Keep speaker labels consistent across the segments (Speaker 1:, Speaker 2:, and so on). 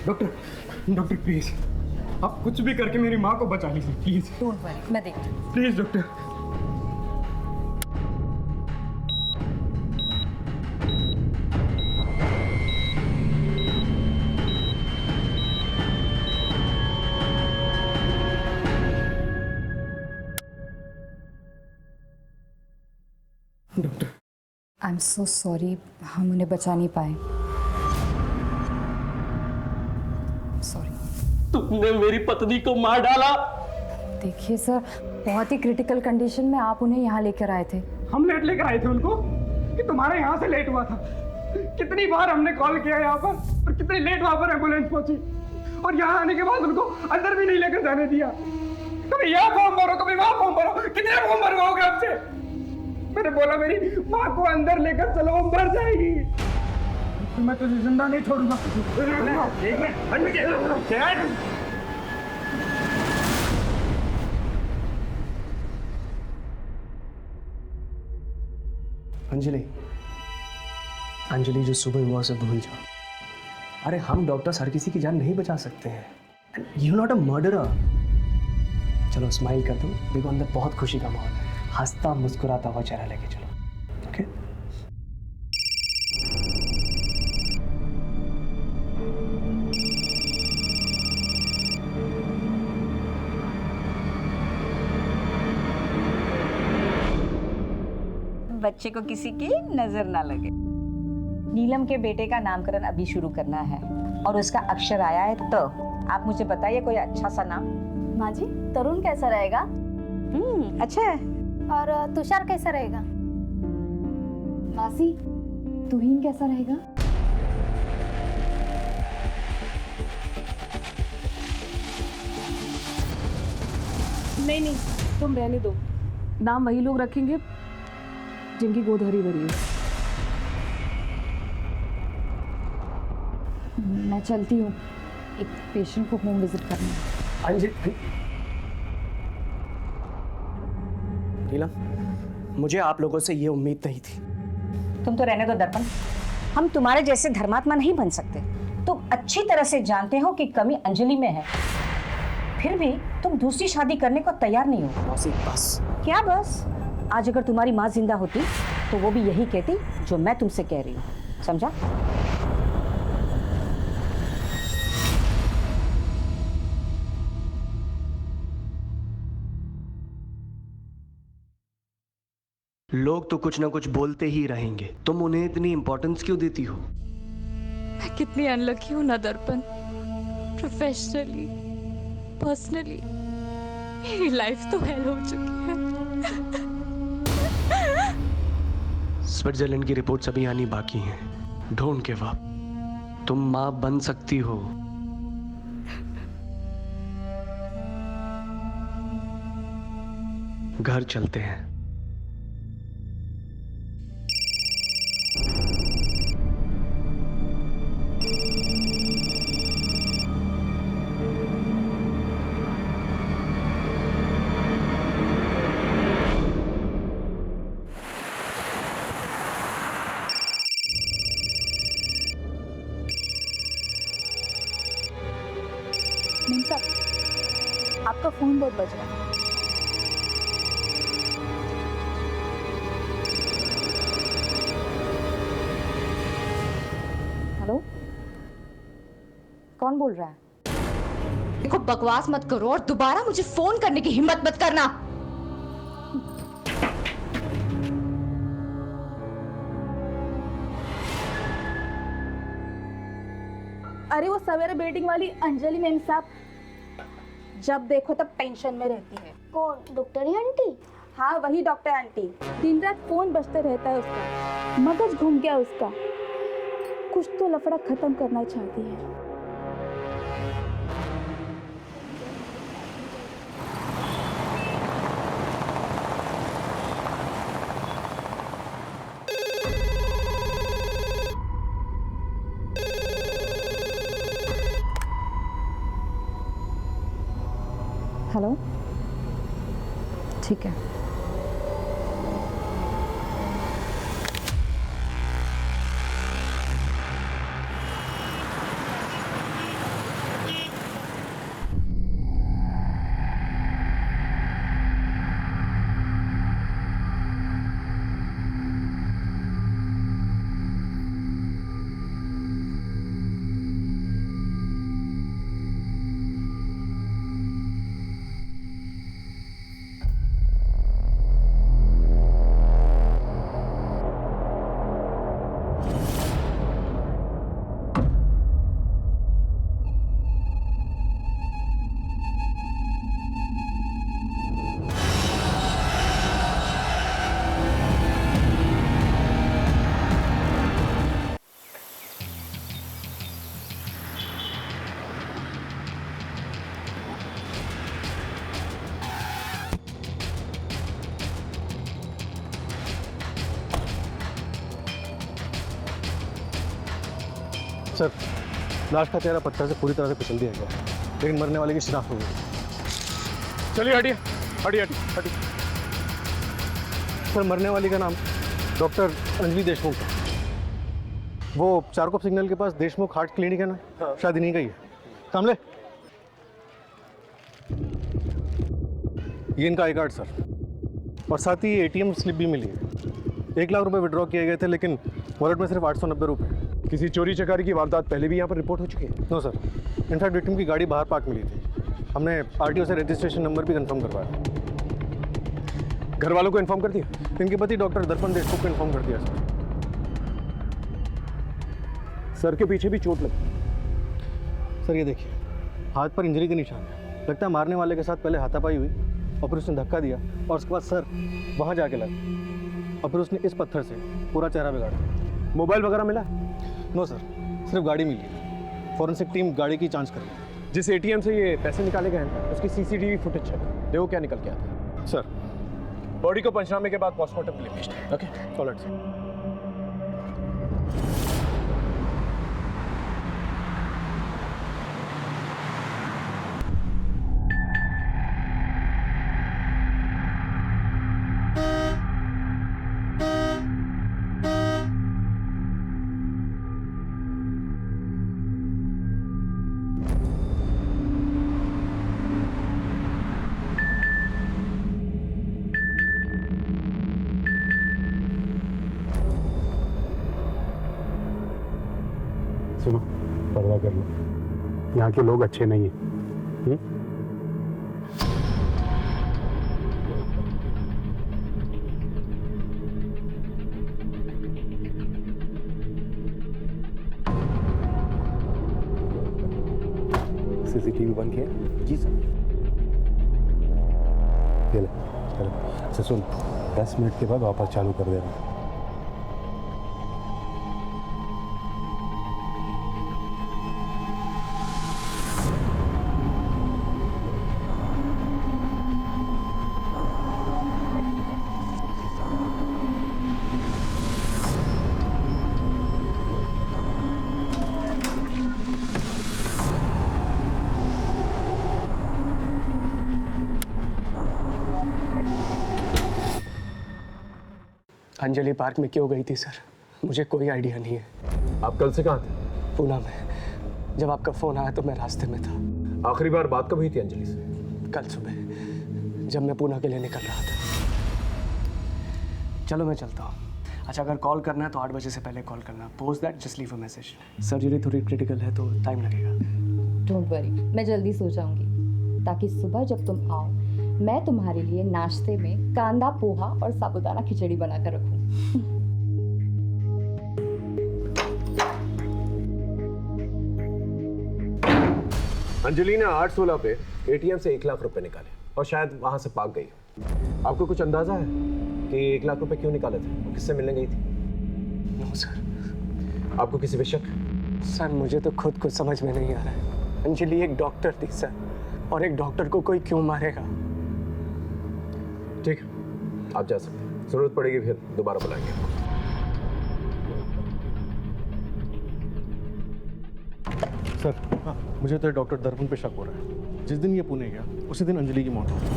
Speaker 1: Doctor doctor please, आप कुछ भी करके मेरी माँ को बचा लीजिए प्लीज।
Speaker 2: डोंट वरी, मैं देखती हूँ।
Speaker 1: Please doctor. Doctor
Speaker 2: I am so sorry, हम उन्हें बचा नहीं पाए। सॉरी।
Speaker 3: तुमने मेरी पत्नी को मार डाला।
Speaker 2: देखिए सर, बहुत ही क्रिटिकल कंडीशन में आप उन्हें यहाँ लेकर आए थे।
Speaker 1: हम लेट लेकर आए थे उनको कि तुम्हारे यहाँ से लेट हुआ था। कितनी बार हमने कॉल किया यहाँ पर और कितनी लेट वहाँ पर एम्बुलेंस पहुंची, और यहाँ आने के बाद उनको अंदर भी नहीं लेकर जाने दिया। कभी यहाँ फॉर्म भरो, कभी वहाँ फॉर्म भरो, कितने फॉर्म भरवाओगे हमसे? मैंने बोला मेरी माँ को अंदर लेकर चलो, वो मर जाएगी। मैं तुझे जिंदा नहीं छोड़ूंगा।
Speaker 3: अंजलि, अंजलि जो सुबह हुआ उसे भूल जाओ। अरे हम डॉक्टर्स हर किसी की जान नहीं बचा सकते हैं। You not a murderer. चलो स्माइल कर दो, देखो अंदर बहुत खुशी का माहौल है। हंसता मुस्कुराता हुआ चेहरा लेके चलो, ओके?
Speaker 4: बच्चे को किसी की नजर ना लगे। नीलम के बेटे का नामकरण अभी शुरू करना है और उसका अक्षर आया है, तो आप मुझे बताइए कोई अच्छा सा नाम।
Speaker 5: माँ जी, तरुण कैसा रहेगा?
Speaker 4: अच्छा है।
Speaker 5: और तुषार कैसा रहेगा?
Speaker 2: मासी, तुहीन कैसा रहेगा?
Speaker 6: नहीं नहीं, तुम रहने दो। नाम वही लोग रखेंगे जिनकी गोद हरी भरी है।
Speaker 2: मैं चलती हूँ, एक पेशेंट को होम विजिट करना है।
Speaker 3: अंजलि, नीलम, मुझे आप लोगों से ये उम्मीद नहीं थी।
Speaker 4: तुम तो रहने दो दर्पण, हम तुम्हारे जैसे धर्मात्मा नहीं बन सकते। तुम अच्छी तरह से जानते हो कि कमी अंजलि में है, फिर भी तुम दूसरी शादी करने को तैयार नहीं हो।
Speaker 3: मौसी बस।
Speaker 4: क्या बस? आज अगर तुम्हारी माँ जिंदा होती तो वो भी यही कहती जो मैं तुमसे कह रही हूँ, समझा?
Speaker 3: लोग तो कुछ ना कुछ बोलते ही रहेंगे, तुम उन्हें इतनी इंपॉर्टेंस क्यों देती हो?
Speaker 6: मैं कितनी अनलकी हूँ ना दर्पण। प्रोफेशनली, पर्सनली मेरी लाइफ तो हेल हो चुकी है।
Speaker 3: स्विट्जरलैंड की रिपोर्ट्स अभी आनी बाकी हैं। डोंट गिव अप, तुम माँ बन सकती हो। घर चलते हैं।
Speaker 5: नहीं साहब, आपका फोन बहुत बज रहा है।
Speaker 2: हेलो, कौन बोल रहा है?
Speaker 7: देखो, बकवास मत करो और दोबारा मुझे फोन करने की हिम्मत मत करना।
Speaker 5: अरे वो सवेरे बेटिंग वाली अंजलि मैम साहब, जब देखो तब टेंशन में रहती है।
Speaker 8: कौन? Doctor aunty?
Speaker 5: हाँ, वही डॉक्टर आंटी। दिन रात फोन बजते रहता है उसका, मगज घूम गया उसका। कुछ तो लफड़ा खत्म करना चाहती है।
Speaker 2: हेलो, ठीक है।
Speaker 8: सर, लाश का चेहरा पत्थर से पूरी तरह से कुचल दिया गया है, लेकिन मरने वाले की शिनाख्त हो गई। चलिए हटिए हटिए हटिए हटिए। सर, मरने वाली का नाम डॉक्टर अंजलि देशमुख है। वो चारकोप सिग्नल के पास देशमुख हार्ट क्लिनिक है ना, शायद इन्हीं का ही है। कामले, ये इनका आई कार्ड सर, और साथ ही एटीएम स्लिप भी मिली है। 1 लाख रुपए विड्रॉ किए गए थे, लेकिन वॉलेट में सिर्फ 890 रुपये।
Speaker 9: किसी चोरी चकारी की वारदात पहले भी यहाँ पर रिपोर्ट हो चुकी है?
Speaker 8: नो सर, इनफैक्ट विक्टिम की गाड़ी बाहर पार्क मिली थी। हमने आरटीओ से रजिस्ट्रेशन नंबर भी कंफर्म करवाया।
Speaker 9: घर वालों को इन्फॉर्म कर दिया?
Speaker 8: इनके पति डॉक्टर दर्पण देशमुख को इन्फॉर्म कर दिया सर।
Speaker 9: सर के पीछे भी चोट लगी।
Speaker 8: सर ये देखिए, हाथ पर इंजरी के निशान है। लगता है मारने वाले के साथ पहले हाथापाई हुई और फिर उसने धक्का दिया और उसके बाद सर वहाँ जाके लगा और फिर उसने इस पत्थर से पूरा चेहरा बिगाड़ा।
Speaker 9: मोबाइल वगैरह मिला?
Speaker 8: नो सर, सिर्फ गाड़ी मिली है। फॉरेंसिक टीम गाड़ी की जांच कर रही है।
Speaker 9: जिस एटीएम से ये पैसे निकाले गए हैं उसकी सीसीटीवी फुटेज चेक करो, देखो क्या निकल के आता है।
Speaker 8: सर,
Speaker 9: बॉडी को पंचनामे के बाद पोस्टमार्टम के लिए भेजना है। Okay,
Speaker 8: alright sir.
Speaker 10: सुनो, पर्दा कर लो, यहाँ के लोग अच्छे नहीं हैं। सीसीटीवी बंद किया?
Speaker 8: जी सर।
Speaker 10: चलो चलो। अच्छा सुन, 10 मिनट के बाद वापस चालू कर देना।
Speaker 3: अंजलि पार्क में क्यों गई थी सर, मुझे कोई आइडिया नहीं है।
Speaker 9: आप कल से कहाँ थे?
Speaker 3: पूना में। जब आपका फ़ोन आया तो मैं रास्ते में था।
Speaker 9: आखिरी बार बात कब हुई थी अंजलि से?
Speaker 3: कल सुबह, जब मैं पूना के लिए निकल रहा था। चलो मैं चलता हूँ। अच्छा, अगर कॉल करना है तो 8 बजे से पहले कॉल करना। Post that, just leave a message. Surgery थोड़ी क्रिटिकल है तो टाइम लगेगा।
Speaker 2: डोंट वरी, मैं जल्दी सो जाऊंगी ताकि सुबह जब तुम आओ मैं तुम्हारे लिए नाश्ते में कांदा पोहा और साबुदाना खिचड़ी बनाकर रखूं।
Speaker 9: अंजलि ने 8/16 पे एटीएम से 1 लाख रुपए निकाले और शायद वहां से भाग गई। आपको कुछ अंदाजा है कि 1 लाख रुपए क्यों निकाले थे और किससे मिलने गई थी?
Speaker 3: No sir.
Speaker 9: आपको किसी पे शक?
Speaker 3: सर, मुझे तो खुद कुछ समझ में नहीं आ रहा है। अंजलि एक डॉक्टर थी सर, और एक डॉक्टर को कोई क्यों मारेगा?
Speaker 9: ठीक है, आप जा सकते हैं। जरूरत पड़ेगी फिर दोबारा बुलाएंगे आपको।
Speaker 8: सर, मुझे तो डॉक्टर दर्पण पे शक हो रहा है। जिस दिन ये पुणे गया उसी दिन अंजलि की मौत हो गई।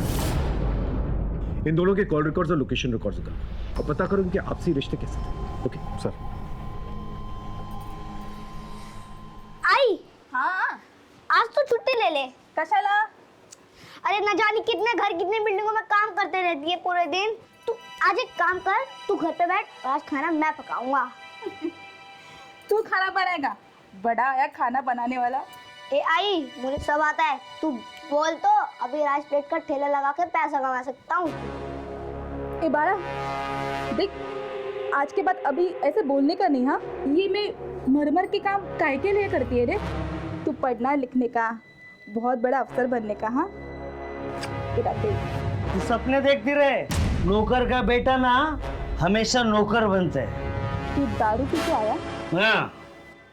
Speaker 9: इन दोनों के कॉल रिकॉर्ड्स और लोकेशन रिकॉर्ड्स करो और पता करो इनके आपसी रिश्ते कैसे थे। Okay
Speaker 8: sir.
Speaker 11: आई,
Speaker 5: हाँ,
Speaker 11: आज तो छुट्टी ले ले।
Speaker 5: कशाला?
Speaker 11: अरे न जाने कितने घर कितने बिल्डिंगों में काम करते रहती है पूरे दिन। तू आज एक काम कर, तू घर पे बैठ, आज खाना मैं पकाऊंगा।
Speaker 5: तू खाना बनाएगा? बड़ा आया खाना बनाने वाला।
Speaker 11: ए आई, मुझे सब आता है, तू बोल तो अभी राइस प्लेट का ठेला लगा के पैसा कमा सकता हूँ।
Speaker 5: ए बारा, देख, आज के बाद अभी ऐसे बोलने का नहीं। हाँ, ये मैं मरमर के काम काहे के लिए करती है रे? तू पढ़ना लिखने का, बहुत बड़ा अफसर बनने का। हाँ,
Speaker 12: तू सपने देखती रहे। नौकर का बेटा ना हमेशा नौकर बनता है।
Speaker 5: तू दारू पी के आया?
Speaker 12: हाँ।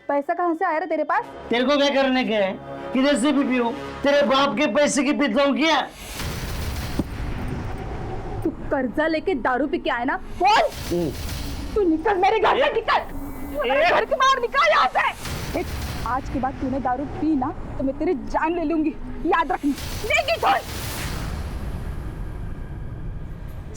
Speaker 5: पैसा कहाँ से आया रे तेरे पास?
Speaker 12: तेरे को क्या करने का है? किधर से भी पीऊं? तेरे बाप के पैसे की पीता हूँ क्या?
Speaker 5: तू कर्जा लेके दारू पी के आया ना? बोल। तू निकल मेरे घर से, निकल। घर के बाहर निकल यहाँ से। देख, आज के बाद तूने दारू पी ना तो मैं तेरी जान ले लूंगी, याद रखना। लेगी छोड़।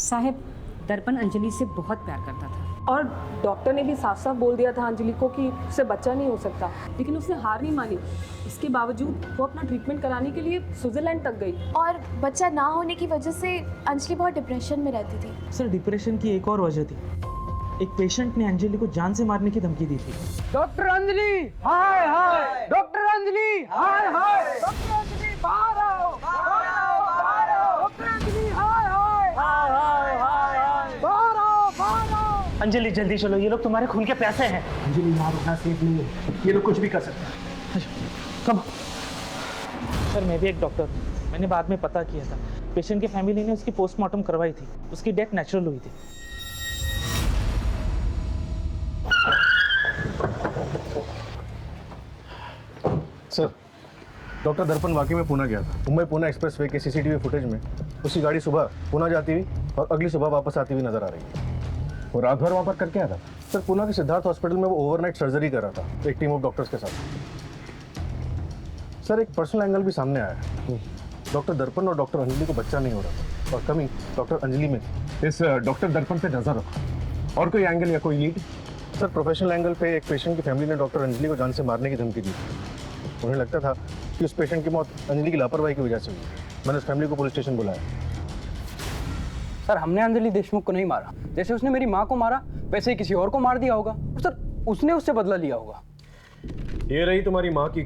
Speaker 4: साहब, दर्पण अंजलि से बहुत प्यार करता था
Speaker 13: और डॉक्टर ने भी साफ साफ बोल दिया था अंजलि को कि उससे बच्चा नहीं हो सकता, लेकिन उसने हार नहीं मानी। इसके बावजूद वो अपना ट्रीटमेंट कराने के लिए स्विट्जरलैंड तक गई।
Speaker 6: और बच्चा ना होने की वजह से अंजलि बहुत डिप्रेशन में रहती थी।
Speaker 14: सर, डिप्रेशन की एक और वजह थी। एक पेशेंट ने अंजलि को जान से मारने की धमकी दी थी।
Speaker 1: डॉक्टर अंजलि, हाय हाय। डॉक्टर अंजलि, हाय हाय। डॉक्टर अंजलि, बाहर आओ, बाहर आओ, बाहर आओ। डॉक्टर अंजलि, हाय हाय, हाय हाय, हाय हाय। बाहर आओ, बाहर आओ।
Speaker 12: अंजलि जल्दी चलो, ये लोग तुम्हारे खून के प्यासे हैं।
Speaker 3: अंजलि यहाँ रुकना सेफ नहीं है, ये लोग कुछ भी कर सकते हैं। कम।
Speaker 14: सर, मैं भी एक डॉक्टर हूँ। मैंने बाद में पता किया था, पेशेंट की फैमिली ने उसकी पोस्टमार्टम करवाई थी। उसकी डेथ नेचुरल हुई थी।
Speaker 8: सर, डॉक्टर दर्पण वाकई में पुणे गया था। मुंबई पुणे एक्सप्रेसवे के सीसीटीवी फुटेज में उसकी गाड़ी सुबह पुणे जाती हुई और अगली सुबह वापस आती हुई नजर आ रही है।
Speaker 9: वो रात भर वहाँ पर करके आया था?
Speaker 8: सर, पुणे के सिद्धार्थ हॉस्पिटल में वो ओवरनाइट सर्जरी कर रहा था, एक टीम ऑफ डॉक्टर्स के साथ। सर, एक पर्सनल एंगल भी सामने आया है। डॉक्टर दर्पण और डॉक्टर अंजलि को बच्चा नहीं हो रहा था और कमी डॉक्टर अंजलि में थी।
Speaker 9: इस डॉक्टर दर्पण पे नजर रखो। और कोई एंगल या कोई लीड?
Speaker 8: सर, प्रोफेशनल एंगल पे एक पेशेंट की फैमिली ने डॉक्टर अंजलि को जान से मारने की धमकी दी। उन्हें लगता था कि उस पेशेंट की मौत अंजलि की लापरवाही की वजह से हुई। मैंने उस फैमिली को पुलिस स्टेशन बुलाया।
Speaker 3: सर, हमने अंजलि देशमुख को नहीं मारा। जैसे उसने मेरी माँ को मारा वैसे ही किसी और को मार दिया होगा। सर, उसने उससे बदला लिया होगा।
Speaker 9: ये रही तुम्हारी माँ की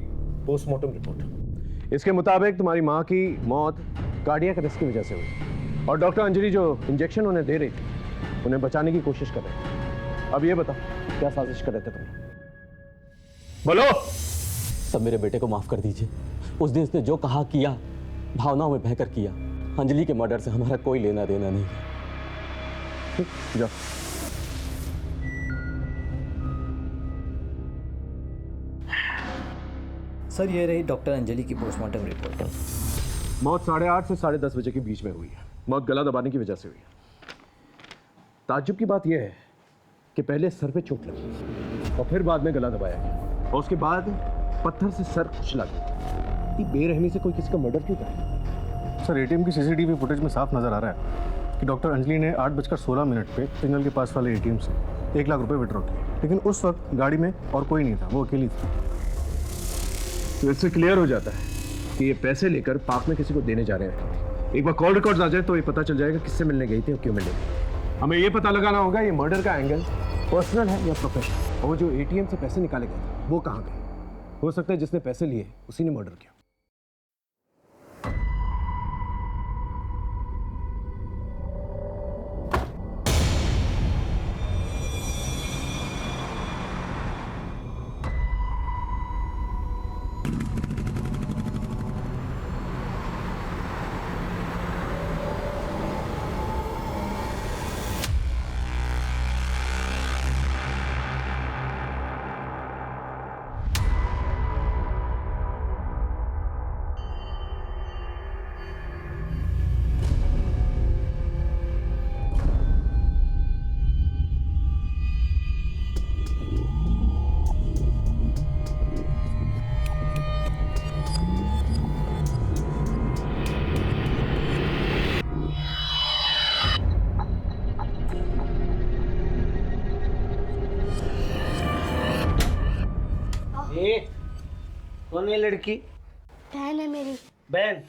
Speaker 9: पोस्टमार्टम रिपोर्ट। इसके मुताबिक तुम्हारी माँ की मौत कार्डियक अरेस्ट की वजह से हुई और डॉक्टर अंजलि जो इंजेक्शन उन्हें दे रही थी उन्हें बचाने की कोशिश कर रहे थे। अब ये बताओ, क्या साजिश कर रहे थे तुम? बोलो।
Speaker 15: सब मेरे बेटे को माफ कर दीजिए। उस दिन उसने जो कहा किया, भावनाओं में बहकर किया। अंजलि के मर्डर से हमारा कोई लेना देना नहीं है।
Speaker 8: जाओ।
Speaker 16: सर, ये रही डॉक्टर अंजलि की पोस्टमार्टम रिपोर्ट।
Speaker 9: मौत 8:30 से 10:30 बजे के बीच में हुई है। मौत गला दबाने की वजह से हुई है। ताज्जुब की बात यह है कि पहले सर पे चोट लगी और फिर बाद में गला दबाया गया और उसके बाद पत्थर से सर कुचला गया। इतनी बेरहमी से कोई किसी का मर्डर क्यों करे?
Speaker 8: सर, एटीएम की सीसीटीवी फुटेज में साफ नजर आ रहा है कि डॉक्टर अंजलि ने 8:16 पे सिग्नल के पास वाले एटीएम से 1 लाख रुपए विड्रॉ किए, लेकिन उस वक्त गाड़ी में और कोई नहीं था, वो अकेली थी।
Speaker 9: तो इससे क्लियर हो जाता है कि ये पैसे लेकर पार्क में किसी को देने जा रहे हैं। एक बार कॉल रिकॉर्ड्स आ जाए तो ये पता चल जाएगा किससे मिलने गई थी और क्यों मिलने गई। हमें ये पता लगाना होगा ये मर्डर का एंगल पर्सनल है या प्रोफेशनल। और वो जो एटीएम से पैसे निकाले गए वो कहाँ गए? हो सकता है जिसने पैसे लिए उसी ने मर्डर किया।
Speaker 12: कौन है लड़की?
Speaker 11: बहन है मेरी।
Speaker 12: बहन?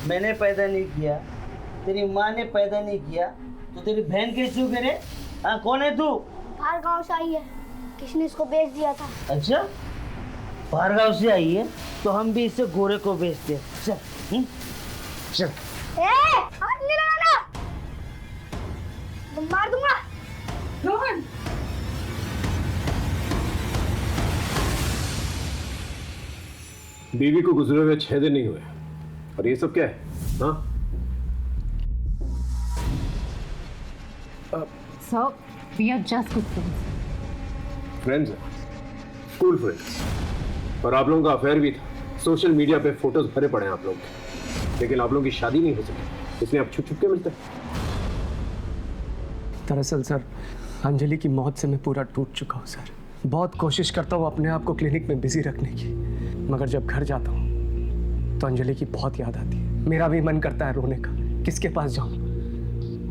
Speaker 12: मैंने पैदा नहीं किया, तेरी माँ ने पैदा नहीं किया, तो तेरी बहन कैसे हो रे? हाँ, कौन है तू?
Speaker 11: बाहर गांव से आई है, किसने इसको बेच दिया था।
Speaker 12: अच्छा, बाहर गाँव से आई है तो हम भी इसे गोरे को बेचते हैं। चल चल।
Speaker 11: हाथ नहीं लगाना, मार दूंगा। रोहन,
Speaker 9: बीवी को गुजरे हुए 6 दिन नहीं हुए और ये सब क्या है? हाँ?
Speaker 4: Sir, we are just good friends.
Speaker 9: Friends हैं, स्कूल फ्रेंड्स। और आप लोगों का अफेयर भी था। सोशल मीडिया पे फोटोज भरे पड़े हैं आप लोग के, लेकिन आप लोगों की शादी नहीं हो सकी, इसलिए आप छुप छुप के मिलते हैं।
Speaker 3: दरअसल सर, अंजलि की मौत से मैं पूरा टूट चुका हूँ सर। बहुत कोशिश करता हूँ अपने आप को क्लिनिक में बिजी रखने की, मगर जब घर जाता हूँ तो अंजलि की बहुत याद आती है। मेरा भी मन करता है रोने का, किसके पास जाऊँ?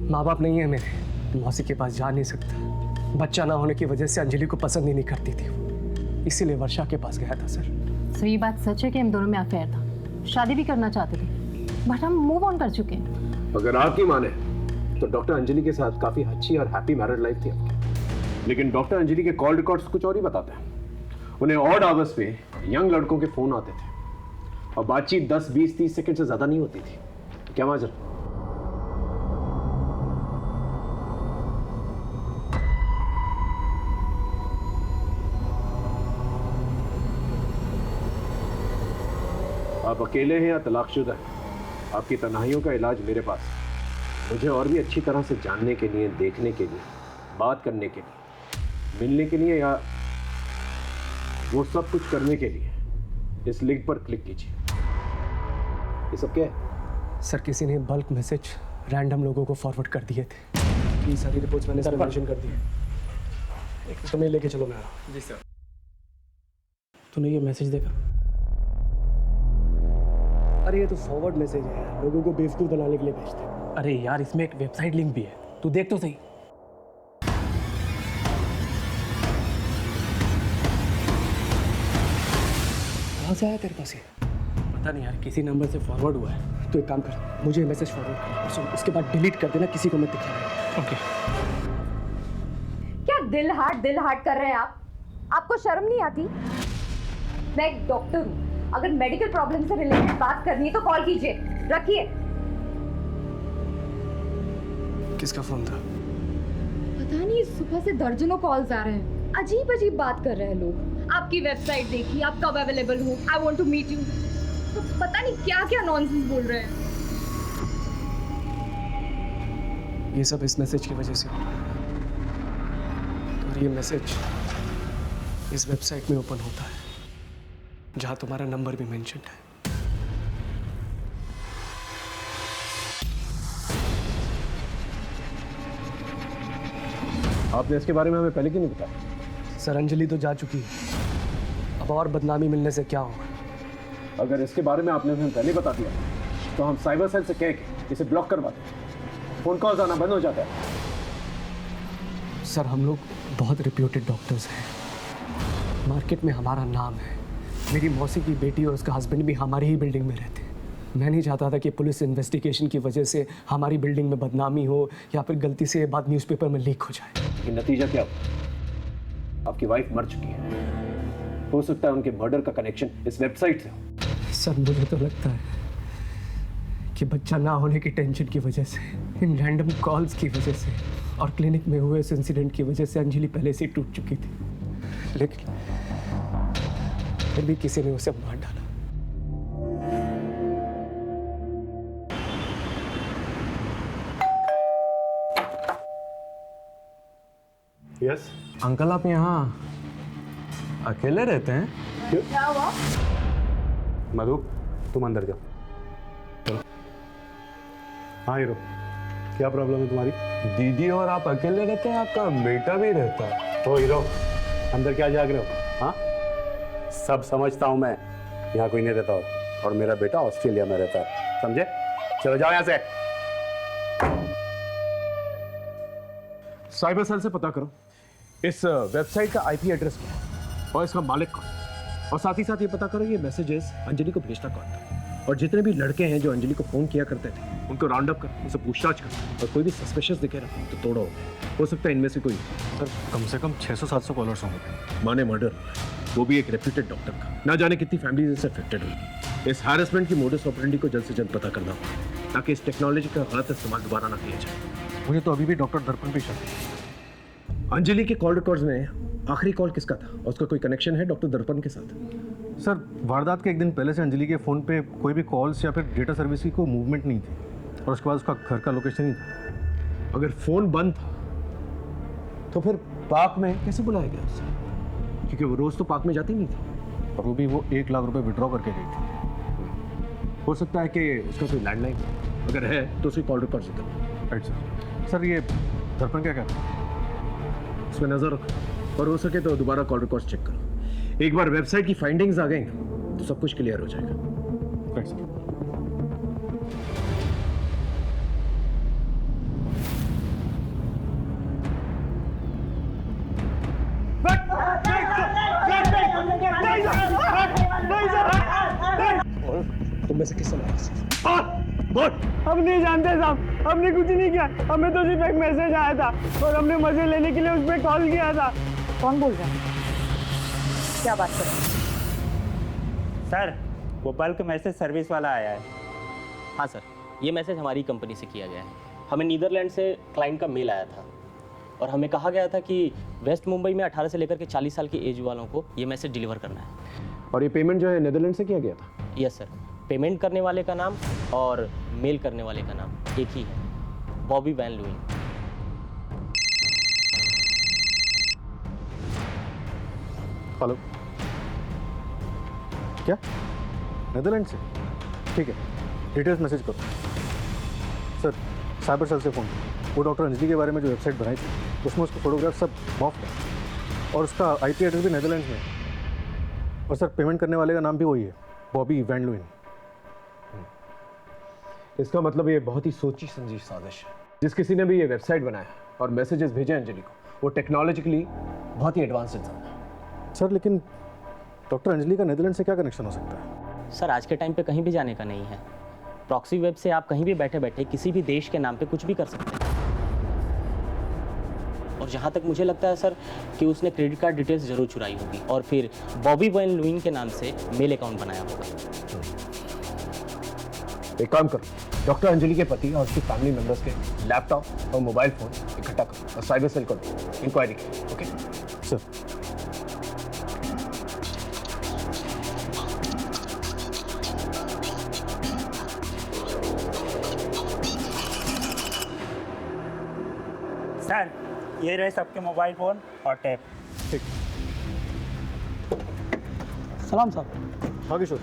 Speaker 3: माँ बाप नहीं है मेरे, मौसी के पास जा नहीं सकता। बच्चा ना होने की वजह से अंजलि को पसंद ही नहीं करती थी वो, इसीलिए वर्षा के पास गया था सर।
Speaker 17: सर ये बात सच है कि हम दोनों में अफेयर था, शादी भी करना चाहते थे, बट हम मूव ऑन कर चुके हैं।
Speaker 9: अगर आपकी माने तो डॉक्टर अंजलि के साथ काफी अच्छी और हैप्पी मैरिड लाइफ थी आपकी, लेकिन डॉक्टर अंजलि के कॉल रिकॉर्ड्स कुछ और ही बताते हैं। उन्हें ऑड आवर्स पे यंग लड़कों के फोन आते थे और बातचीत 10, 20, 30 सेकंड से ज्यादा नहीं होती थी। क्या माजरा? आप अकेले हैं या तलाकशुदा हैं? आपकी तन्हाइयों का इलाज मेरे पास है। मुझे और भी अच्छी तरह से जानने के लिए, देखने के लिए, बात करने के लिए, मिलने के लिए या वो सब कुछ करने के लिए इस लिंक पर क्लिक कीजिए। ये सब क्या है?
Speaker 3: सर किसी ने बल्क मैसेज रैंडम लोगों को फॉरवर्ड कर दिए थे। ये सारी रिपोर्ट्स मैंने सर मेंशन कर दी है। एक समय लेके चलो, मैं आ रहा हूं। जी सर। तूने ये मैसेज देखा? अरे ये तो फॉरवर्ड मैसेज है यार, लोगों को बेवकूफ़ बनाने के लिए भेजते हैं। अरे यार इसमें एक वेबसाइट लिंक भी है, तू देख तो सही। कहाँ से आया तेरे पास ये? पता नहीं यार, किसी नंबर से फॉरवर्ड हुआ है। तो एक काम कर, मुझे मैसेज फॉरवर्ड कर और सुन, उसके बाद डिलीट कर देना, किसी को मत दिखाना। ओके।
Speaker 2: क्या दिल हार्ट कर रहे हैं आप? आपको शर्म नहीं आती? मैं एक डॉक्टर हूँ, अगर मेडिकल प्रॉब्लम से रिलेटेड बात करनी है तो कॉल कीजिए, रखिए।
Speaker 3: किसका फोन था?
Speaker 2: पता नहीं, सुबह से दर्जनों कॉल्स आ रहे हैं, अजीब अजीब बात कर रहे हैं लोग। आपकी वेबसाइट देखी, आप कब अवेलेबल हो, I want to meet you, तो पता नहीं क्या क्या नॉनसेंस बोल रहे हैं।
Speaker 3: ये सब इस मैसेज की वजह से हो रहा है। और ये मैसेज इस वेबसाइट में ओपन होता है जहां तुम्हारा नंबर भी मेंशन है।
Speaker 9: आपने इसके बारे में हमें पहले क्यों नहीं बताया?
Speaker 3: सर अंजलि तो जा चुकी है, अब और बदनामी मिलने से क्या होगा?
Speaker 9: अगर इसके बारे में आपने हमें पहले बता दिया तो हम साइबर सेल से कह के इसे ब्लॉक करवा दें, फोन कॉल्स आना बंद हो जाता है।
Speaker 3: सर हम लोग बहुत रिप्यूटेड डॉक्टर्स हैं, मार्केट में हमारा नाम है। मेरी मौसी की बेटी और उसका हस्बैंड भी हमारी ही बिल्डिंग में रहते हैं। मैं नहीं चाहता था कि पुलिस इन्वेस्टिगेशन की वजह से हमारी बिल्डिंग में बदनामी हो या फिर गलती से ये बात न्यूज़पेपर में लीक हो जाए।
Speaker 9: ये नतीजा क्या हुआ? आपकी वाइफ मर चुकी है। हो सकता है उनके मर्डर का कनेक्शन इस वेबसाइट से हो।
Speaker 3: सर मुझे तो लगता है कि बच्चा ना होने की टेंशन की वजह से, इन रैंडम कॉल्स की वजह से और क्लिनिक में हुए इस इंसिडेंट की वजह से अंजलि पहले से ही टूट चुकी थी, लेकिन फिर भी किसी ने उसे मार डाला।
Speaker 10: यस
Speaker 15: अंकल आप यहाँ अकेले रहते हैं?
Speaker 5: क्या हुआ?
Speaker 10: मधु तुम अंदर जाओ, चलो। हाँ हीरो, क्या प्रॉब्लम है तुम्हारी?
Speaker 15: दीदी और आप अकेले रहते हैं, आपका बेटा भी रहता है।
Speaker 10: तो हीरो अंदर क्या जाग रहे हो? हाँ सब समझता हूँ मैं, यहाँ कोई नहीं रहता और मेरा बेटा ऑस्ट्रेलिया में रहता है, समझे? चलो जाओ यहाँ से।
Speaker 9: साइबर सेल से पता करो इस वेबसाइट का आईपी एड्रेस क्या है और इसका मालिक कौन, और साथ ही साथ ये पता करो ये मैसेजेस अंजलि को भेजता कौन था, और जितने भी लड़के हैं जो अंजलि को फोन किया करते थे उनको राउंड अप कर, उनसे पूछताछ कर, और कोई भी सस्पिशियस दिखे ना तो तोड़ो। हो सकता है इनमें से कोई।
Speaker 8: सर कम से कम 600-700 कॉलर्स होंगे।
Speaker 9: माने मर्डर हुआ है, वो भी एक रेप्यूटेड डॉक्टर का। ना जाने कितनी फैमिलीज इससे अफेक्टेड होगी। इस हैरेसमेंट की मोडस ऑपरेंडी को जल्द से जल्द पता करना होगा ताकि इस टेक्नोलॉजी का गलत इस्तेमाल दोबारा ना किया जाए।
Speaker 8: मुझे तो अभी भी डॉक्टर दर्पण पे शक है।
Speaker 9: अंजलि के कॉल रिकॉर्ड्स में आखिरी कॉल किसका था और उसका कोई कनेक्शन है डॉक्टर दर्पण के साथ?
Speaker 8: सर वारदात के एक दिन पहले से अंजलि के फ़ोन पे कोई भी कॉल्स या फिर डेटा सर्विस की कोई मूवमेंट नहीं थी, और उसके बाद उसका घर का लोकेशन ही था।
Speaker 9: अगर फ़ोन बंद था तो फिर पार्क में कैसे बुलाया गया उसे? क्योंकि वो रोज़ तो पार्क में जाती नहीं थी,
Speaker 8: और वो भी वो 1 लाख रुपए विड्रॉ करके गई थी।
Speaker 9: हो सकता है कि उसका कोई लैंडलाइन, अगर है तो उसकी call record
Speaker 8: right sir. Sir ये दर्पण क्या कहता है?
Speaker 9: उसमें नज़र रखो। और हो सके तो दोबारा कॉल रिकॉर्ड चेक करो। एक बार वेबसाइट की फाइंडिंग्स आ गई तो सब कुछ क्लियर हो जाएगा।
Speaker 8: Right sir.
Speaker 3: तुम में से किसने मारा?
Speaker 1: हम नहीं जानते साहब, हमने कुछ नहीं किया। हमें तो सिर्फ एक मैसेज आया था और हमने मजे लेने के लिए उस पर कॉल किया था।
Speaker 4: कौन बोल रहा है? क्या बात कर रहे हैं?
Speaker 18: सर वो बल्क मैसेज सर्विस वाला आया है।
Speaker 15: हाँ सर, ये मैसेज हमारी कंपनी से किया गया है। हमें नीदरलैंड से क्लाइंट का मेल आया था और हमें कहा गया था कि वेस्ट मुंबई में 18 से लेकर के 40 साल की एज वालों को ये मैसेज डिलीवर करना है।
Speaker 9: और ये पेमेंट जो है नीदरलैंड से किया गया था?
Speaker 15: यस सर, पेमेंट करने वाले का नाम और मेल करने वाले का नाम एक ही है, बॉबी वैन लुइन।
Speaker 8: हेलो, क्या नीदरलैंड से? ठीक है, डिटेल्स मैसेज करो। सर साइबर सेल से फ़ोन, वो डॉक्टर अंजलि के बारे में जो वेबसाइट बनाई थी उसमें उसके फोटोग्राफ सब मॉफ है और उसका आईपी एड्रेस भी नीदरलैंड में है। और सर पेमेंट करने वाले का नाम भी वही है, बॉबी वैन लुइन।
Speaker 9: इसका मतलब ये बहुत ही सोची समझी साजिश है। जिस किसी ने भी ये वेबसाइट बनाया और मैसेजेस भेजे अंजलि को, वो टेक्नोलॉजिकली बहुत ही एडवांस इंसान है।
Speaker 8: सर लेकिन डॉक्टर अंजलि का नीदरलैंड से क्या कनेक्शन हो सकता है?
Speaker 15: सर आज के टाइम पे कहीं भी जाने का नहीं है। प्रॉक्सी वेब से आप कहीं भी बैठे बैठे किसी भी देश के नाम पे कुछ भी कर सकते हैं। और जहाँ तक मुझे लगता है सर कि उसने क्रेडिट कार्ड डिटेल्स जरूर चुराई होगी और फिर बॉबी वैन लुइन के नाम से मेल अकाउंट बनाया होगा।
Speaker 9: एक काम करो, डॉक्टर अंजलि के पति और उसकी फैमिली मेंबर्स के लैपटॉप और मोबाइल फोन इकट्ठा करो और साइबर सेल को इंक्वायरी करो। Okay
Speaker 8: sir.
Speaker 18: सर ये रहे सबके मोबाइल फ़ोन और टैब।
Speaker 8: ठीक।
Speaker 1: सलाम साहब।
Speaker 8: हाँ किशोर।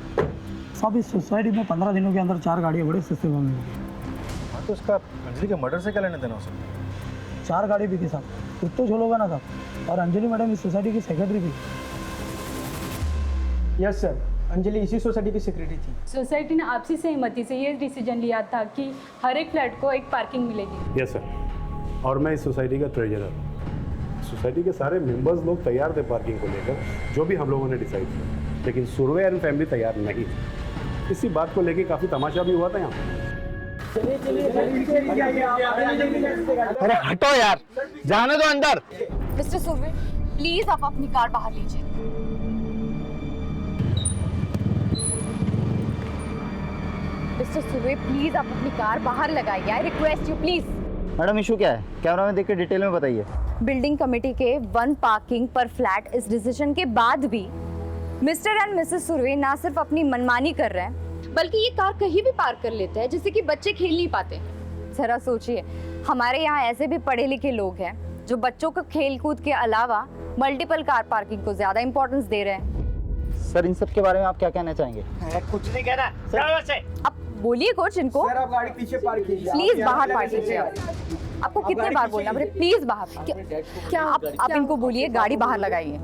Speaker 1: साहब इस सोसाइटी में 15 दिनों के अंदर 4 गाड़ियाँ बड़े सस्ते दाम में।
Speaker 8: हाँ तो उसका अंजलि के मर्डर से क्या लेना देना हो सकता है?
Speaker 1: 4 गाड़ी भी थी साहब, कुछ तो झोलोगा ना साहब। और अंजलि मैडम इस सोसाइटी की सेक्रेटरी भी।
Speaker 3: यस सर, अंजलि इसी सोसाइटी की सेक्रेटरी थी।
Speaker 19: सोसाइटी ने आपसी सहमति से ये डिसीजन लिया था कि हर एक फ्लैट को एक पार्किंग मिलेगी।
Speaker 10: यस सर, और मैं इस सोसाइटी का ट्रेजरर हूँ। सोसाइटी के सारे मेंबर्स लोग तैयार थे पार्किंग को लेकर, जो भी हम लोगों ने डिसाइड किया, लेकिन सुरवे एंड फैमिली तैयार नहीं थी। इसी बात को लेकर काफ़ी तमाशा भी हुआ था यहाँ।
Speaker 12: अरे हटो यार, जाने दो अंदर।
Speaker 2: मिस्टर सुरवे, प्लीज आप अपनी कार बाहर लीजिए। मिस्टर सुरवे, प्लीज आप अपनी कार बाहर लगाइए। I request you please.
Speaker 12: Madam issue क्या है? कैमरा में देख के डिटेल में बताइए।
Speaker 2: बिल्डिंग कमेटी के 1 पार्किंग पर फ्लैट इस डिसीजन के बाद भी मिस्टर एंड मिसेस सुरवे ना सिर्फ अपनी मनमानी कर रहे हैं, बल्कि ये कार कहीं भी पार्क कर लेते हैं जिससे कि बच्चे खेल नहीं पाते। जरा सोचिए, हमारे यहाँ ऐसे भी पढ़े लिखे लोग हैं जो बच्चों को खेल कूद के अलावा मल्टीपल कार पार्किंग को ज्यादा इंपॉर्टेंस दे रहे हैं।
Speaker 12: सर इन सब के बारे में आप क्या कहना चाहेंगे? कुछ नहीं कहना सर।
Speaker 2: अब बोलिए कुछ इनको।
Speaker 1: सर आप गाड़ी पीछे पार्क कीजिए।
Speaker 2: प्लीज बाहर पार्क कीजिए। आपको कितने बार बोलना पड़े, प्लीज बाहर। क्या आप इनको बोलिए गाड़ी बाहर लगाइए।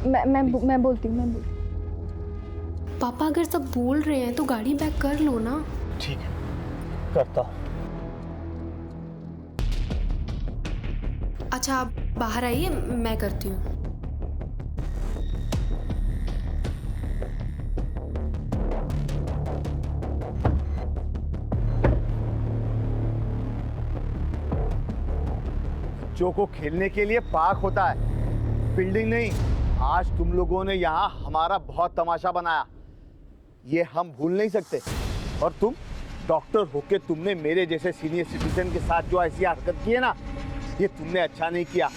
Speaker 5: मैं बोलती हूँ।
Speaker 20: पापा अगर सब बोल रहे हैं तो गाड़ी बैक कर लो ना।
Speaker 8: ठीक है, करता हूँ।
Speaker 20: अच्छा आप बाहर आइए, मैं करती हूँ।
Speaker 21: बच्चों को खेलने के लिए पार्क होता है, बिल्डिंग नहीं। आज तुम लोगों ने यहाँ हमारा बहुत तमाशा बनाया, ये हम भूल नहीं सकते। और तुम डॉक्टर होके तुमने मेरे जैसे सीनियर सिटीजन के साथ जो ऐसी हरकत की है ना, ये तुमने अच्छा नहीं किया।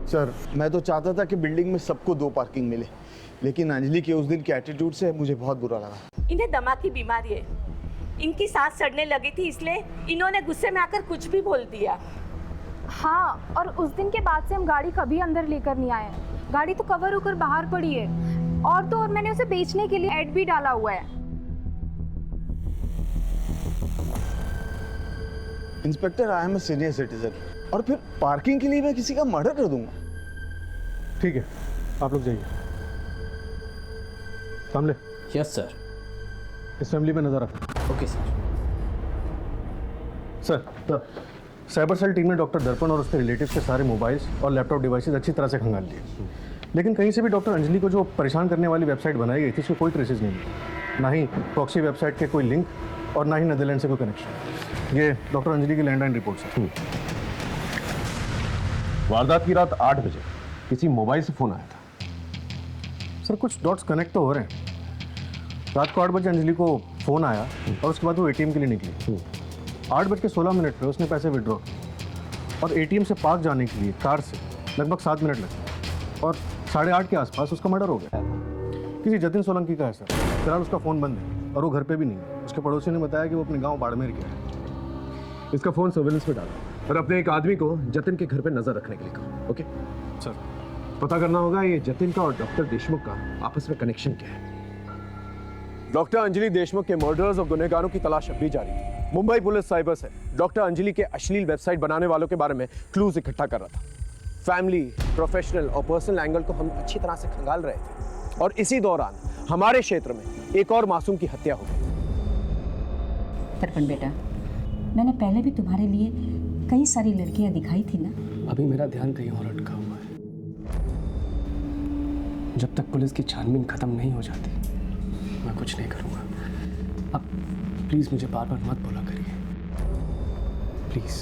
Speaker 21: सर मैं तो चाहता था कि बिल्डिंग में सबको 2 पार्किंग मिले, लेकिन अंजलि के उस दिन के एटीट्यूड से मुझे बहुत बुरा लगा।
Speaker 4: इन्हें दमा की बीमारी है, इनकी सांस चढ़ने लगी थी, इसलिए इन्होंने गुस्से में आकर कुछ भी बोल दिया।
Speaker 5: हाँ, और उस दिन के बाद से हम गाड़ी कभी अंदर लेकर नहीं आए। गाड़ी तो कवर होकर बाहर पड़ी है, और तो और मैंने उसे बेचने के लिए ऐड भी डाला हुआ है।
Speaker 21: Inspector I am a senior citizen, और फिर पार्किंग के लिए मैं किसी का मर्डर कर दूंगा?
Speaker 8: ठीक है, आप लोग जाइए। सामने।
Speaker 16: Yes sir.
Speaker 8: इस फैमिली पे नजर रखें।
Speaker 16: Okay sir.
Speaker 8: Sir, cyber cell team ने डॉक्टर दर्पण और उसके रिलेटिव्स के सारे मोबाइल्स और लैपटॉप डिवाइसेस अच्छी तरह से खंगाल लिए, लेकिन कहीं से भी डॉक्टर अंजलि को जो परेशान करने वाली वेबसाइट बनाई गई थी उसके कोई ट्रेसेस नहीं मिले, ना ही प्रॉक्सी वेबसाइट के कोई लिंक और ना ही नीदरलैंड से कोई कनेक्शन। ये डॉक्टर अंजलि की लैंडलाइन रिपोर्ट है।
Speaker 9: वारदात की रात 8 बजे किसी मोबाइल से फोन आया था।
Speaker 8: सर, कुछ डॉट्स कनेक्ट तो हो रहे हैं। रात को 8 बजे अंजलि को फ़ोन आया और उसके बाद वो एटीएम के लिए निकली। 8:16 पे उसने पैसे विड्रॉ किए और एटीएम से पार्क जाने के लिए कार से लगभग 7 मिनट लगे और 8:30 के आसपास उसका मर्डर हो गया। किसी जतिन सोलंकी का है सर। फिलहाल उसका फ़ोन बंद है और वो घर पे भी नहीं है। उसके पड़ोसी ने बताया कि वो अपने गाँव बाड़मेर गया है।
Speaker 9: इसका फ़ोन सर्वेलेंस पे डाला और अपने एक आदमी को जतिन के घर पे नजर रखने के लिए कहा। ओके
Speaker 8: सर,
Speaker 9: पता करना होगा ये जतिन का और डॉक्टर देशमुख का आपस में कनेक्शन क्या है।
Speaker 7: डॉक्टर अंजलि देशमुख के मर्डरर्स और गुनहगारों की तलाश अब भी जारी है। मुंबई पुलिस साइबर से डॉक्टर अंजलि के अश्लील वेबसाइट बनाने वालों के बारे में क्लूज इकट्ठा कर रहा था। फैमिली, प्रोफेशनल और पर्सनल एंगल को हम अच्छी तरह से खंगाल रहे थे और इसी दौरान हमारे क्षेत्र में एक और मासूम की हत्या हो गई।
Speaker 4: दर्पण बेटा, मैंने पहले भी तुम्हारे लिए कई सारी लड़कियां दिखाई थी ना।
Speaker 3: अभी मेरा ध्यान कहीं और अटका हुआ है। जब तक पुलिस की छानबीन खत्म नहीं हो जाती मैं कुछ नहीं करूंगा। अब प्लीज मुझे बार बार मत बोला करिए, प्लीज।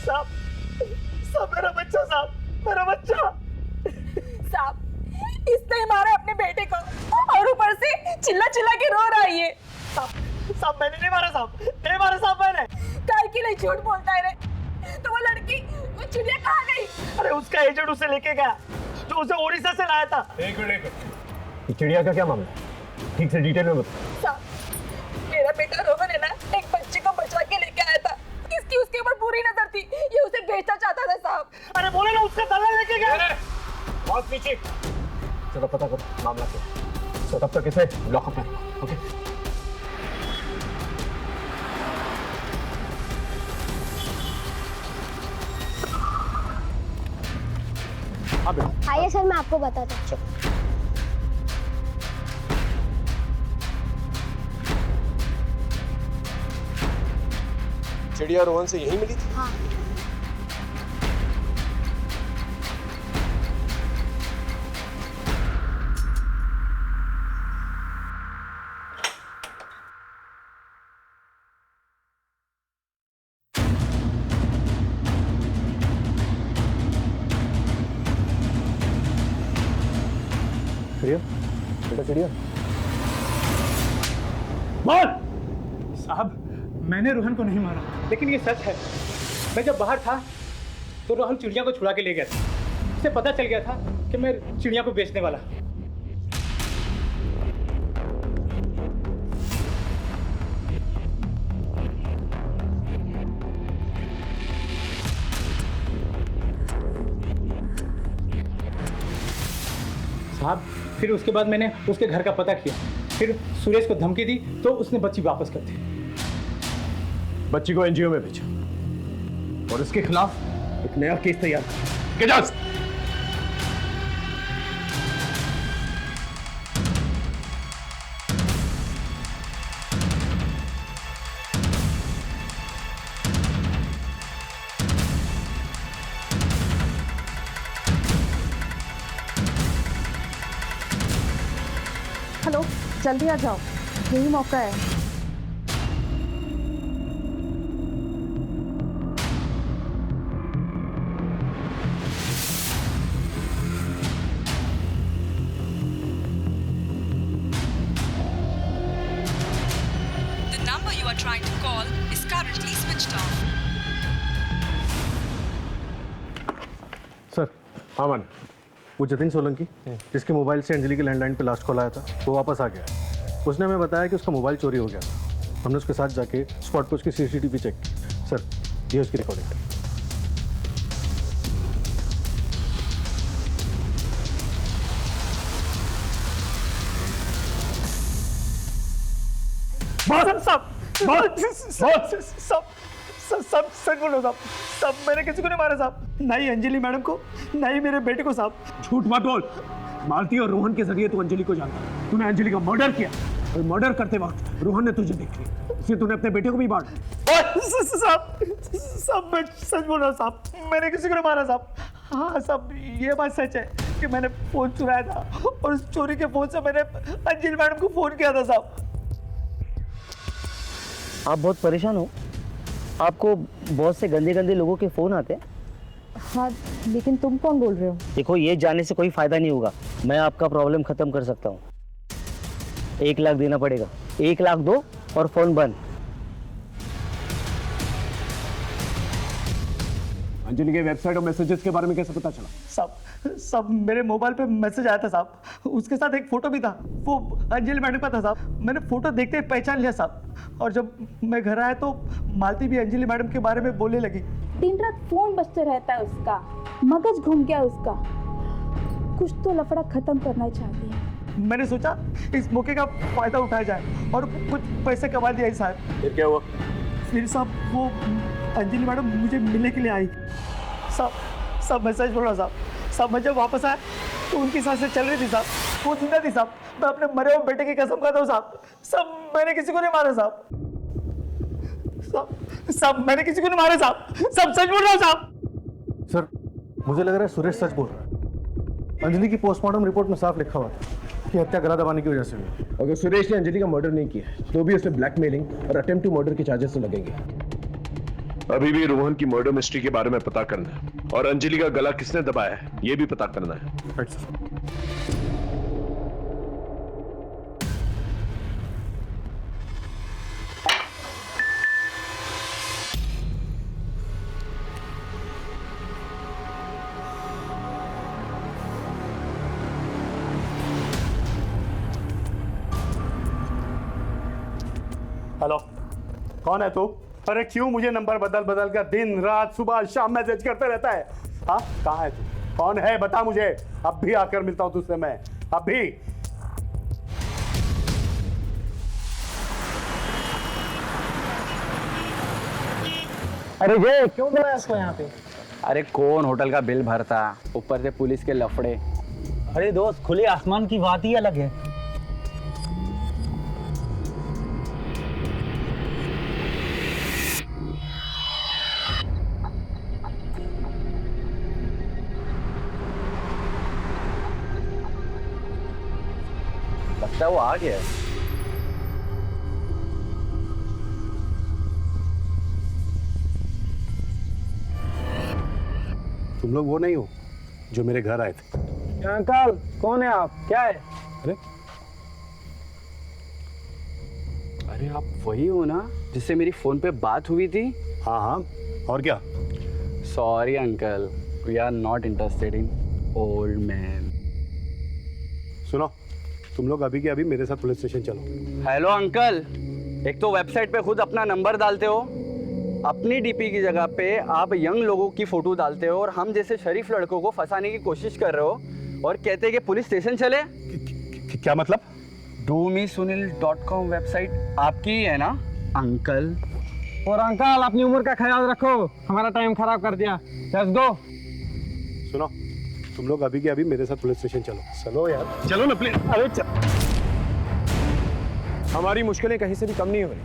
Speaker 12: साहब, मेरा बच्चा, साहब, मेरा बच्चा।
Speaker 5: साहब, इसने मारा अपने बेटे को और ऊपर से चिल्ला चिल्ला के रो रहा है ये।
Speaker 12: साहब, मैंने नहीं मारा साहब, नहीं मारा साहब मैंने।
Speaker 5: काय के लिए झूठ बोलता है रे? तो वो लड़की, वो चिड़िया कहाँ गई?
Speaker 12: अरे उसका एजेंट उसे लेके गया जो उसे ओडिशा से लाया था।
Speaker 9: एक मिनट, चिड़िया का क्या मामला है? ठीक से डिटेल में बताओ।
Speaker 5: साहब, मेरा बेटा रोहन है ना, एक बच्ची को बचा के लेके आया था। इसकी उसके ऊपर पूरी नजर थी, ये उसे बेचना चाहता था साहब।
Speaker 12: अरे बोले ना, उसका दलाल लेके गया।
Speaker 9: बहुत पीछे। चलो पता करो मामला क्या। तो तब तक इसे लॉकअप में रखो। ओके।
Speaker 11: आइए सर, मैं आपको बताता हूँ।
Speaker 7: चिड़िया रोहन से यहीं मिली थी?
Speaker 11: हाँ।
Speaker 8: चिड़िया, बेटा चिड़िया।
Speaker 22: बोल। साहब, मैंने रोहन को नहीं मारा, लेकिन ये सच है। मैं जब बाहर था तो रोहन चिड़िया को छुड़ा के ले गया था। उसे पता चल गया था कि मैं चिड़िया को बेचने वाला। साहब, फिर उसके बाद मैंने उसके घर का पता किया, फिर सुरेश को धमकी दी तो उसने बच्ची वापस कर दी।
Speaker 9: बच्ची को एनजीओ में भेजा और इसके खिलाफ एक नया केस तैयार किया।
Speaker 5: हेलो, जल्दी आ जाओ, यही मौका है।
Speaker 23: The number you are trying to call is currently switched off.
Speaker 8: Sir, हाँ मान, वो जतिन सोलंकी जिसके मोबाइल से अंजलि के लैंडलाइन पे लास्ट कॉल आया था, वो वापस आ गया। उसने हमें बताया कि उसका मोबाइल चोरी हो गया था। हमने उसके साथ जाके स्पॉट पे उसकी सीसीटीवी चेक की। सर, ये उसकी रिकॉर्डिंग है। सब सच बोलो साहब। सब मैंने किसी को नहीं मारा साहब, ना ही अंजलि मैडम को, ना ही मेरे बेटे को साहब।
Speaker 9: झूठ मत बोल। मालती और रोहन के जरिए तू अंजलि को जानता है। तूने अंजलि का मर्डर किया और मर्डर करते वक्त रोहन ने तुझे देख लिया, इसलिए तूने अपने बेटे को भी मार दिया।
Speaker 8: साहब मैं सच बोल रहा हूँ साहब, मैंने किसी को नहीं मारा साहब। हाँ साहब, ये बात सच है कि मैंने फोन चुराया था और उस चोरी के फोन से मैंने अंजलि मैडम को फोन किया था साहब।
Speaker 12: आप बहुत परेशान हो? आपको बहुत से गंदे गंदे लोगों के फ़ोन आते हैं?
Speaker 4: हाँ, लेकिन तुम कौन बोल रहे हो?
Speaker 12: देखो, ये जानने से कोई फ़ायदा नहीं होगा। मैं आपका प्रॉब्लम ख़त्म कर सकता हूँ। 1 लाख देना पड़ेगा। 1 लाख दो और फ़ोन बंद।
Speaker 9: अंजलि के वेबसाइट और मैसेजेस के बारे में कैसे पता चला?
Speaker 8: साहब मेरे मोबाइल पे मैसेज आया था साहब, उसके साथ एक फोटो भी था, वो अंजलि मैडम का था साहब। मैंने फोटो देखते ही पहचान लिया साहब, और जब मैं घर आया तो मालती भी अंजलि मैडम के बारे में बोलने लगी।
Speaker 5: दिन रात फोन बजते रहता है उसका, मगज घूम गया उसका। कुछ तो लफड़ा खत्म करना चाहती है।
Speaker 8: मैंने सोचा इस मौके का फायदा उठाया जाए और कुछ पैसे कमा दिया साहब।
Speaker 9: फिर क्या हुआ?
Speaker 8: फिर साहब वो अंजलि मैडम मुझे मिलने के लिए आई साहब। मैं सच बोल रहा साहब, मैं जब वापस आया तो उनकी सांसें चल रही थी साहब, वो जिंदा थी साहब। मैं अपने मरे हुए बेटे की कसम खाता हूँ साहब, मैंने किसी को नहीं मारा साहब। मैंने किसी को नहीं मारा साहब, सच बोल रहा हूँ साहब। सर, मुझे लग रहा है सुरेश सच बोल रहा है। अंजलि की पोस्टमार्टम रिपोर्ट में साफ लिखा हुआ था कि हत्या गला दबाने की वजह से हुई।
Speaker 9: अगर सुरेश ने अंजलि का मर्डर नहीं किया तो भी उसे ब्लैकमेलिंग और अटेम्प्ट टू मर्डर के चार्जेस तो लगेंगे। अभी भी रोहन की मर्डर मिस्ट्री के बारे में पता करना है और अंजलि का गला किसने दबाया है ये भी पता करना है।
Speaker 10: हेलो, कौन है तू? अरे क्यों मुझे नंबर बदल बदल कर दिन रात सुबह शाम मैसेज करते रहता है? हाँ, कहाँ है तू? कौन है बता मुझे, अब भी आकर मिलता हूँ तुझसे मैं, अभी।
Speaker 6: अरे ये क्यों बुलाया इसको यहाँ पे? अरे कौन होटल का बिल भरता, ऊपर से पुलिस के लफड़े। अरे दोस्त, खुले आसमान की बात ही अलग है। लगता है वो आ गया।
Speaker 10: तुम लोग वो नहीं हो जो मेरे घर आए थे?
Speaker 6: अंकल, कौन है आप? क्या है? अरे आप वही हो ना जिससे मेरी फोन पे बात हुई थी?
Speaker 10: हाँ हाँ, और क्या?
Speaker 6: Sorry uncle, we are not interested in old man.
Speaker 10: सुनो, तुम लोग अभी के अभी मेरे साथ पुलिस स्टेशन चलो।
Speaker 6: हेलो अंकल, एक तो वेबसाइट पे खुद अपना नंबर डालते हो, अपनी डीपी की जगह पे आप यंग लोगों की फोटो डालते हो और हम जैसे शरीफ लड़कों को फंसाने की कोशिश कर रहे हो और कहते हैं कि पुलिस स्टेशन चले।
Speaker 10: क्या मतलब?
Speaker 6: domesunil.com वेबसाइट आपकी ही है ना अंकल? और अंकल, अपनी उम्र का ख्याल रखो, हमारा टाइम खराब कर दिया। Let's go.
Speaker 10: सुनो, तुम लोग अभी के अभी मेरे साथ पुलिस स्टेशन चलो। चलो यार,
Speaker 9: चलो ना प्लीज। अरे हमारी मुश्किलें कहीं से भी कम नहीं हो रही।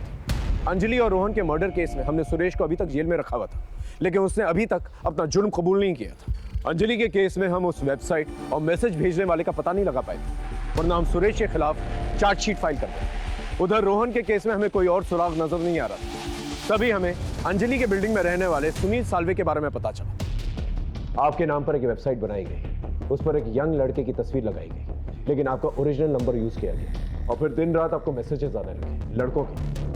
Speaker 9: अंजलि और रोहन के मर्डर केस में हमने सुरेश को अभी तक जेल में रखा हुआ था, लेकिन उसने अभी तक अपना जुर्म कबूल नहीं किया था। अंजलि के केस में हम उस वेबसाइट और मैसेज भेजने वाले का पता नहीं लगा पाए थे, वरना हम सुरेश के खिलाफ चार्जशीट फाइल करते। उधर रोहन के केस में हमें कोई और सुराग नजर नहीं आ रहा था। तभी हमें अंजलि के बिल्डिंग में रहने वाले सुनील साल्वे के बारे में पता चला। आपके नाम पर एक वेबसाइट बनाई गई, उस पर एक यंग लड़के की तस्वीर लगाई गई, लेकिन आपका ओरिजिनल नंबर यूज किया गया और फिर दिन रात आपको मैसेजेस आने लगे लड़कों के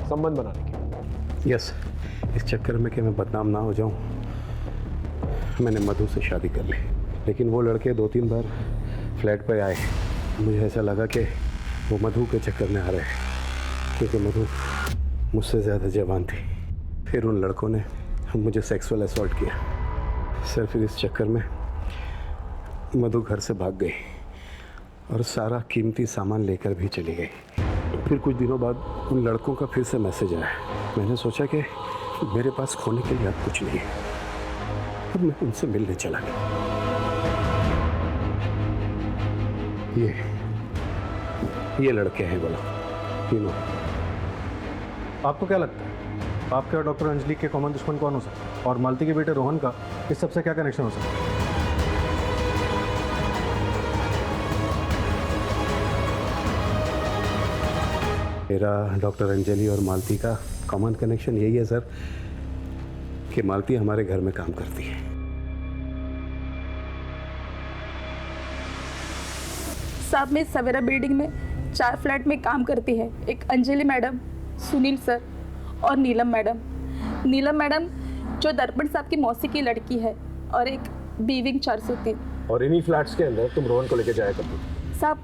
Speaker 9: संबंध बनाने के।
Speaker 10: यस, इस चक्कर में कि मैं बदनाम ना हो जाऊं, मैंने मधु से शादी कर ली। लेकिन वो लड़के 2-3 बार फ्लैट पर आए, मुझे ऐसा लगा कि वो मधु के चक्कर में आ रहे हैं, क्योंकि मधु मुझसे ज़्यादा जवान थी। फिर उन लड़कों ने मुझे सेक्सुअल असॉल्ट किया। सर, फिर इस चक्कर में मधु घर से भाग गई और सारा कीमती सामान लेकर भी चली गई। फिर कुछ दिनों बाद उन लड़कों का फिर से मैसेज आया। मैंने सोचा कि मेरे पास खोने के लिए अब कुछ नहीं है, अब मैं उनसे मिलने चला गया। ये लड़के हैं बोला तीनों।
Speaker 8: आपको क्या लगता है आपके और डॉक्टर अंजलि के कॉमन दुश्मन कौन हो सकता है, और मालती के बेटे रोहन का इस सबसे क्या कनेक्शन हो सकता है?
Speaker 10: मेरा डॉक्टर अंजलि और मालती का कॉमन कनेक्शन यही है सर कि मालती हमारे घर में काम करती है।
Speaker 5: साहब मैं सवेरा बिल्डिंग में 4 फ्लैट में काम करती है। एक अंजलि मैडम, सुनील सर और नीलम मैडम। नीलम मैडम जो दर्पण साहब की मौसी की लड़की है, और एक बीविंग 403।
Speaker 9: और इन्हीं फ्लैट्स के अंदर तुम रोहन को लेके जाया करती?
Speaker 5: साहब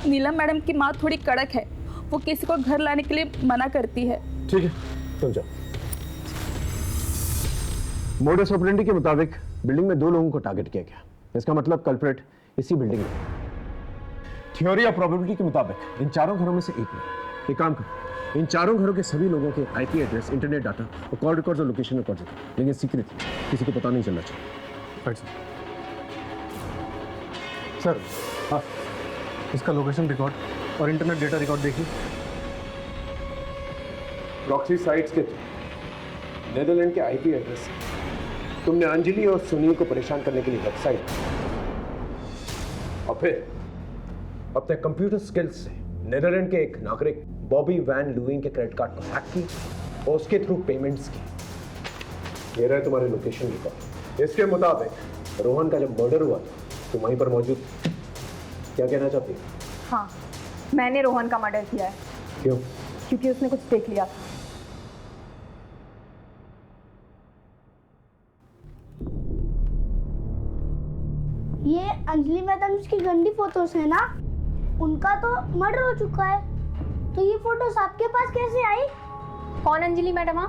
Speaker 5: नीलम मैडम की माँ थोड़ी कड़क है, वो किसी को घर लाने के लिए मना करती है।
Speaker 9: ठीक है, तुम जाओ। मोडस ऑपरेंडी के मुताबिक बिल्डिंग में 2 लोगों को टारगेट किया गया। इसका मतलब कल्प्रेट इसी बिल्डिंग में। थ्योरी ऑफ प्रोबेबिलिटी के मुताबिक इन 4 घरों में से एक में। एक काम करो, इन 4 घरों के सभी लोगों के आईपी एड्रेस, इंटरनेट डाटा और कॉल रिकॉर्ड्स और लोकेशन रिकॉर्ड्स, लेकिन सीक्रेट, किसी को पता नहीं चलना चाहिए।
Speaker 8: सर हाँ, इसका लोकेशन रिकॉर्ड और इंटरनेट डेटा रिकॉर्ड देखिए।
Speaker 9: प्रॉक्सी साइट्स के नेदरलैंड के आईपी एड्रेस, तुमने अंजलि और सुनील को परेशान करने के लिए वेबसाइट, और फिर अपने कंप्यूटर स्किल्स से नेदरलैंड के एक नागरिक बॉबी वैन लुइंग के क्रेडिट कार्ड को हैक की और उसके थ्रू पेमेंट्स की। ये रहे तुम्हारे लोकेशन रिकॉर्ड। इसके मुताबिक रोहन का जब मर्डर हुआ तुम वहीं पर मौजूद। क्या कहना चाहती है?
Speaker 2: हाँ, मैंने रोहन का मर्डर किया है।
Speaker 9: क्यों?
Speaker 2: क्योंकि उसने कुछ देख लिया था।
Speaker 11: ये अंजलि मैडम की गंदी फोटोज है ना? उनका तो मर्डर हो चुका है, तो ये फोटोज आपके पास कैसे आई?
Speaker 2: कौन अंजलि मैडम?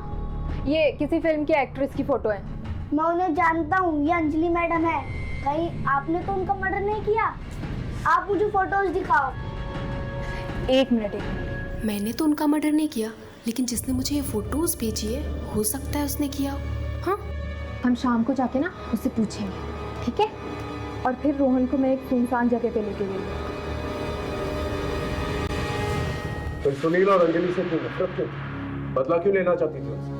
Speaker 2: ये किसी फिल्म की एक्ट्रेस की फोटो है।
Speaker 11: मैं उन्हें जानता हूँ, ये अंजलि मैडम है। कहीं आपने तो उनका मर्डर नहीं किया? आप मुझे फोटोज दिखाओ।
Speaker 2: एक मिनट।
Speaker 20: मैंने तो उनका मर्डर नहीं किया, लेकिन जिसने मुझे ये फोटोज भेजी है हो सकता है उसने किया। हाँ,
Speaker 2: हम शाम को जाके ना उससे पूछेंगे, ठीक है? और फिर रोहन को मैं एक सुनसान जगह पे लेके गई।
Speaker 9: तो सुनील और अंजलि से क्यों नफरत क्यों? बदला क्यों लेना चाहती थी उनसे?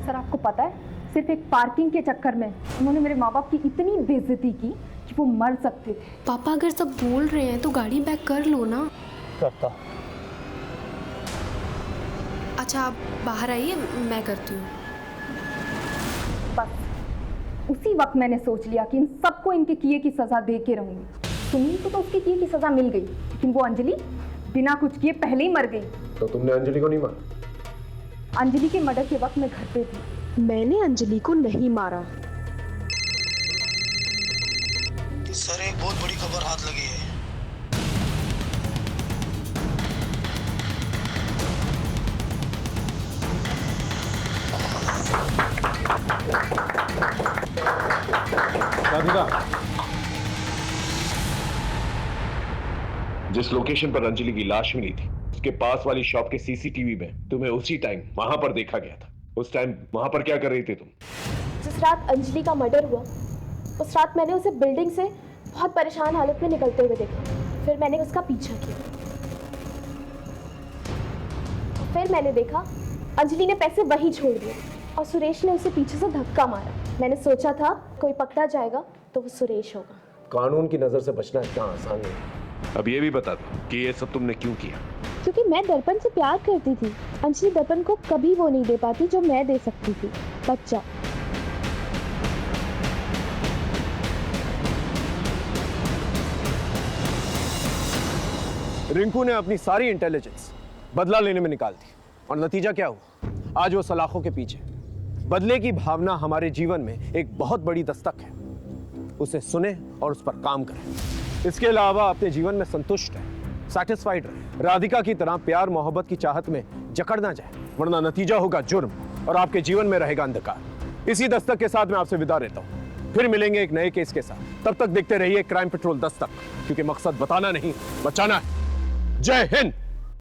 Speaker 2: सर आपको पता है, सिर्फ एक पार्किंग के चक्कर में उन्होंने मेरे माँ बाप की इतनी बेइज्जती की कि वो मर सकते थे।
Speaker 20: पापा अगर सब बोल रहे हैं तो गाड़ी बैक कर लो ना।
Speaker 8: करता।
Speaker 20: अच्छा आप बाहर आइए, मैं करती हूँ।
Speaker 2: बस उसी वक्त मैंने सोच लिया कि इन सबको इनके किए की सजा दे के रहूंगी। सुनील को तो उसके किए की सजा मिल गई, लेकिन वो अंजलि बिना कुछ किए पहले ही मर गई।
Speaker 9: तो तुमने अंजलि को नहीं मारा?
Speaker 2: अंजलि के मर्डर के वक्त मैं घर पे थी।
Speaker 20: मैंने अंजलि को नहीं मारा।
Speaker 13: सर एक बहुत बड़ी खबर हाथ लगी है।
Speaker 8: राधिका,
Speaker 9: जिस लोकेशन पर अंजलि की लाश मिली थी उसके पास वाली शॉप के सीसीटीवी में तुम्हें उसी टाइम वहां पर देखा गया था। उस टाइम वहां पर क्या कर रही थी तुम?
Speaker 20: जिस रात अंजलि का मर्डर हुआ उस रात मैंने उसे बिल्डिंग से बहुत परेशान हालत में निकलते हुए देखा। फिर मैंने उसका पीछा किया। फिर मैंने देखा अंजलि ने पैसे वहीं छोड़ दिए और सुरेश ने उसे पीछे से धक्का मारा। मैंने सोचा था कोई पकड़ा जाएगा तो वो सुरेश होगा।
Speaker 9: कानून की नजर से बचना इतना आसान नहीं। अब ये भी बता दो कि ये सब तुमने क्यों किया?
Speaker 20: क्योंकि मैं दर्पण से प्यार करती थी। अंजलि दर्पण को कभी वो नहीं दे पाती जो मैं दे सकती थी। बच्चा।
Speaker 7: रिंकू ने अपनी सारी इंटेलिजेंस बदला लेने में निकाल दी और नतीजा क्या हुआ? आज वो सलाखों के पीछे। बदले की भावना हमारे जीवन में एक बहुत बड़ी दस्तक है। उसे सुने और उस पर काम करें। इसके अलावा अपने जीवन में संतुष्ट रहे, सैटिस्फाइड रहे। राधिका की तरह प्यार मोहब्बत की चाहत में जकड़ ना जाए, वरना नतीजा होगा जुर्म और आपके जीवन में रहेगा अंधकार। इसी दस्तक के साथ मैं आपसे विदा लेता हूं। फिर मिलेंगे एक नए केस के साथ। तब तक देखते रहिए क्राइम पेट्रोल दस्तक, क्योंकि मकसद बताना नहीं, बचाना है। जय हिंद।